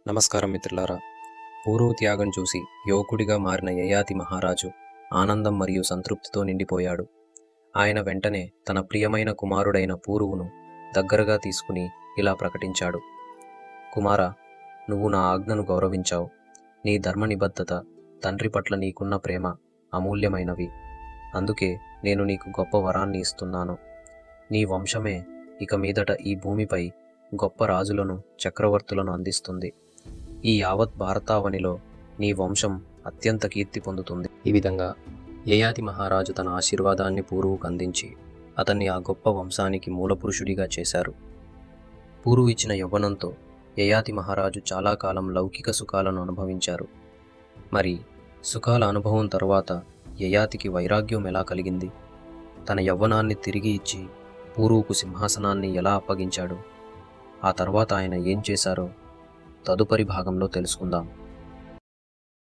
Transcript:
నమస్కారం మిత్రులారా. పూర్వ త్యాగం చూసి యువకుడిగా మారిన యయాతి మహారాజు ఆనందం మరియు సంతృప్తితో నిండిపోయాడు. ఆయన వెంటనే తన ప్రియమైన కుమారుడైన పూరువును దగ్గరగా తీసుకుని ఇలా ప్రకటించాడు: కుమారా, నువ్వు నా ఆజ్ఞను గౌరవించావు. నీ ధర్మ నిబద్ధత, తండ్రి పట్ల నీకున్న ప్రేమ అమూల్యమైనవి. అందుకే నేను నీకు గొప్ప వరాన్ని ఇస్తున్నాను. నీ వంశమే ఇక మీదట ఈ భూమిపై గొప్ప రాజులను, చక్రవర్తులను అందిస్తుంది. ఈ యావత్ భారతావనిలో నీ వంశం అత్యంత కీర్తి పొందుతుంది. ఈ విధంగా యయాతి మహారాజు తన ఆశీర్వాదాన్ని పూరువుకు అందించి అతన్ని ఆ గొప్ప వంశానికి మూలపురుషుడిగా చేశారు. పూరువు ఇచ్చిన యవ్వనంతో యయాతి మహారాజు చాలా కాలం లౌకిక సుఖాలను అనుభవించారు. మరి సుఖాల అనుభవం తరువాత యయాతికి వైరాగ్యం ఎలా కలిగింది? తన యవ్వనాన్ని తిరిగి ఇచ్చి పూరువుకు సింహాసనాన్ని ఎలా అప్పగించాడు? ఆ తర్వాత ఆయన ఏం చేశారో తదుపరి భాగంలో తెలుసుకుందాం.